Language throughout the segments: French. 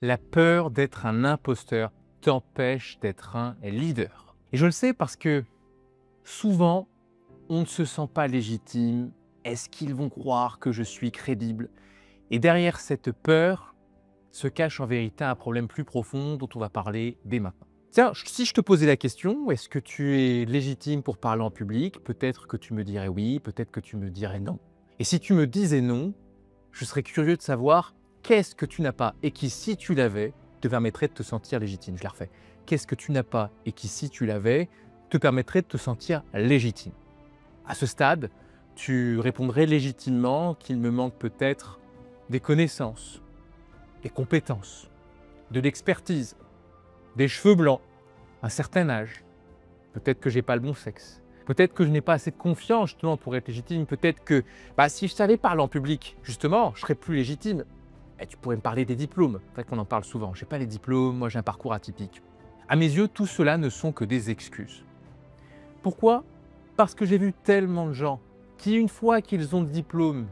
La peur d'être un imposteur t'empêche d'être un leader. Et je le sais parce que souvent, on ne se sent pas légitime. Est-ce qu'ils vont croire que je suis crédible? Et derrière cette peur se cache en vérité un problème plus profond dont on va parler dès maintenant. Tiens, si je te posais la question, est-ce que tu es légitime pour parler en public? Peut-être que tu me dirais oui, peut-être que tu me dirais non. Et si tu me disais non, je serais curieux de savoir qu'est-ce que tu n'as pas et qui, si tu l'avais, te permettrait de te sentir légitime. Je la refais. Qu'est-ce que tu n'as pas et qui, si tu l'avais, te permettrait de te sentir légitime? À ce stade, tu répondrais légitimement qu'il me manque peut-être des connaissances, des compétences, de l'expertise, des cheveux blancs, un certain âge. Peut-être que j'ai pas le bon sexe. Peut-être que je n'ai pas assez de confiance justement pour être légitime. Peut-être que si je savais parler en public, justement, je serais plus légitime. Et tu pourrais me parler des diplômes. C'est vrai qu'on en parle souvent. J'ai pas les diplômes, moi j'ai un parcours atypique. À mes yeux, tout cela ne sont que des excuses. Pourquoi? Parce que j'ai vu tellement de gens qui, une fois qu'ils ont le diplôme,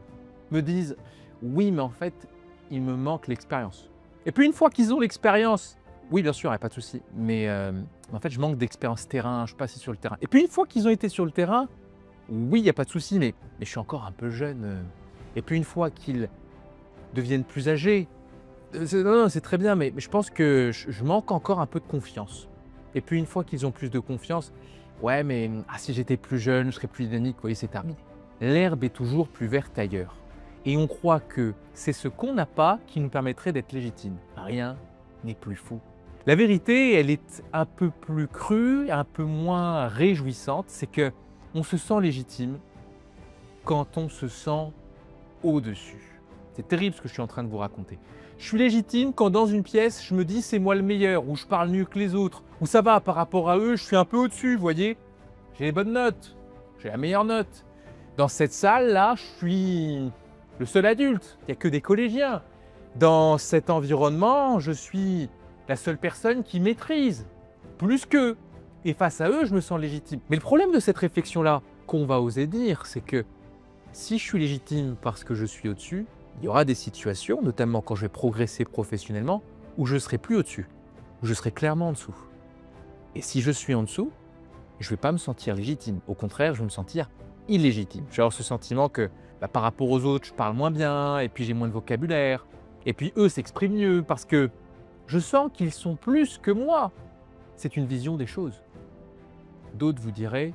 me disent « Oui, mais en fait, il me manque l'expérience. » Et puis une fois qu'ils ont l'expérience, oui, bien sûr, il n'y a pas de souci, mais en fait, je manque d'expérience terrain, je ne suis pas assez sur le terrain. Et puis une fois qu'ils ont été sur le terrain, oui, il n'y a pas de souci, mais je suis encore un peu jeune. Et puis une fois qu'ils deviennent plus âgés, non, c'est très bien, mais je pense que je manque encore un peu de confiance. Et puis une fois qu'ils ont plus de confiance, ouais, mais si j'étais plus jeune, je serais plus dynamique, vous voyez, c'est terminé. L'herbe est toujours plus verte ailleurs. Et on croit que c'est ce qu'on n'a pas qui nous permettrait d'être légitime. Rien n'est plus fou. La vérité, elle est un peu plus crue, un peu moins réjouissante, c'est que on se sent légitime quand on se sent au-dessus. C'est terrible ce que je suis en train de vous raconter. Je suis légitime quand dans une pièce, je me dis c'est moi le meilleur, ou je parle mieux que les autres, ou ça va par rapport à eux, je suis un peu au-dessus, vous voyez. J'ai les bonnes notes, j'ai la meilleure note. Dans cette salle-là, je suis le seul adulte, il n'y a que des collégiens. Dans cet environnement, je suis la seule personne qui maîtrise, plus qu'eux. Et face à eux, je me sens légitime. Mais le problème de cette réflexion-là, qu'on va oser dire, c'est que si je suis légitime parce que je suis au-dessus, il y aura des situations, notamment quand je vais progresser professionnellement, où je ne serai plus au-dessus, où je serai clairement en dessous. Et si je suis en dessous, je ne vais pas me sentir légitime. Au contraire, je vais me sentir illégitime. Je vais avoir ce sentiment que par rapport aux autres, je parle moins bien, et puis j'ai moins de vocabulaire. Et puis eux s'expriment mieux parce que je sens qu'ils sont plus que moi. C'est une vision des choses. D'autres vous diraient,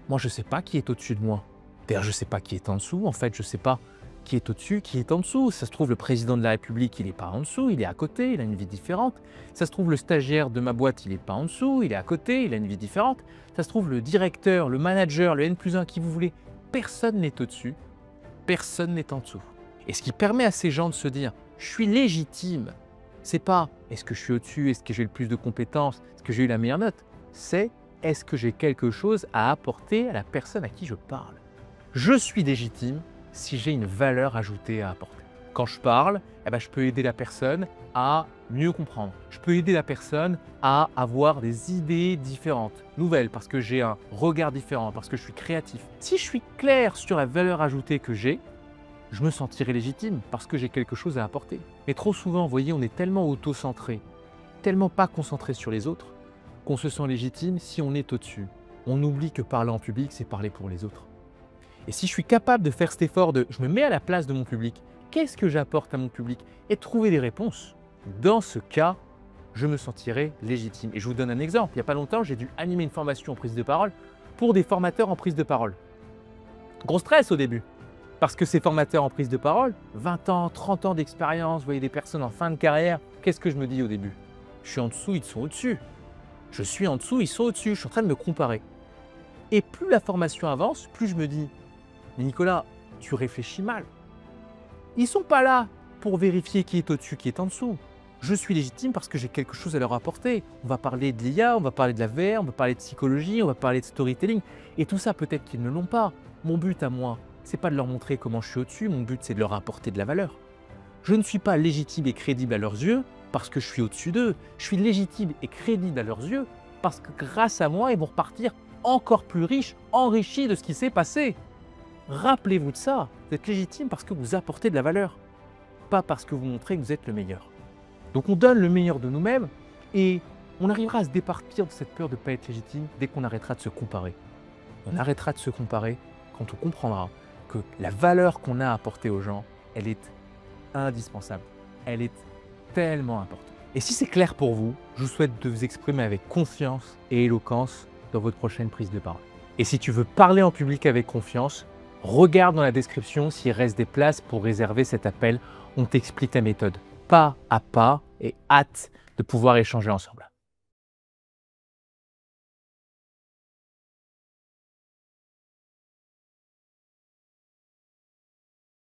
moi je ne sais pas qui est au-dessus de moi. D'ailleurs, je ne sais pas qui est en dessous. En fait, je ne sais pas qui est au-dessus, qui est en dessous. Ça se trouve, le président de la République, il n'est pas en dessous, il est à côté, il a une vie différente. Ça se trouve, le stagiaire de ma boîte, il n'est pas en dessous, il est à côté, il a une vie différente. Ça se trouve, le directeur, le manager, le N+1, qui vous voulez, personne n'est au-dessus, personne n'est en dessous. Et ce qui permet à ces gens de se dire, je suis légitime, c'est pas est-ce que je suis au-dessus, est-ce que j'ai le plus de compétences, est-ce que j'ai eu la meilleure note, c'est est-ce que j'ai quelque chose à apporter à la personne à qui je parle. Je suis légitime si j'ai une valeur ajoutée à apporter. Quand je parle, je peux aider la personne à mieux comprendre. Je peux aider la personne à avoir des idées différentes, nouvelles, parce que j'ai un regard différent, parce que je suis créatif. Si je suis clair sur la valeur ajoutée que j'ai, je me sentirai légitime parce que j'ai quelque chose à apporter. Mais trop souvent, vous voyez, on est tellement auto-centré, tellement pas concentré sur les autres, qu'on se sent légitime si on est au-dessus. On oublie que parler en public, c'est parler pour les autres. Et si je suis capable de faire cet effort de je me mets à la place de mon public, qu'est-ce que j'apporte à mon public et de trouver des réponses, dans ce cas, je me sentirai légitime. Et je vous donne un exemple. Il n'y a pas longtemps, j'ai dû animer une formation en prise de parole pour des formateurs en prise de parole. Gros stress au début, parce que ces formateurs en prise de parole, 20 ans, 30 ans d'expérience, vous voyez des personnes en fin de carrière, qu'est-ce que je me dis au début? Je suis en dessous, ils sont au-dessus. Je suis en dessous, ils sont au-dessus. Je suis en train de me comparer. Et plus la formation avance, plus je me dis mais Nicolas, tu réfléchis mal. Ils ne sont pas là pour vérifier qui est au-dessus, qui est en dessous. Je suis légitime parce que j'ai quelque chose à leur apporter. On va parler de l'IA, on va parler de la VR, on va parler de psychologie, on va parler de storytelling. Et tout ça, peut-être qu'ils ne l'ont pas. Mon but à moi, c'est pas de leur montrer comment je suis au-dessus, mon but c'est de leur apporter de la valeur. Je ne suis pas légitime et crédible à leurs yeux parce que je suis au-dessus d'eux. Je suis légitime et crédible à leurs yeux parce que grâce à moi, ils vont repartir encore plus riches, enrichis de ce qui s'est passé. Rappelez-vous de ça, vous êtes légitime parce que vous apportez de la valeur, pas parce que vous montrez que vous êtes le meilleur. Donc on donne le meilleur de nous-mêmes et on arrivera à se départir de cette peur de ne pas être légitime dès qu'on arrêtera de se comparer. On arrêtera de se comparer quand on comprendra que la valeur qu'on a à apporter aux gens, elle est indispensable. Elle est tellement importante. Et si c'est clair pour vous, je vous souhaite de vous exprimer avec confiance et éloquence dans votre prochaine prise de parole. Et si tu veux parler en public avec confiance, regarde dans la description s'il reste des places pour réserver cet appel. On t'explique la méthode pas à pas et hâte de pouvoir échanger ensemble.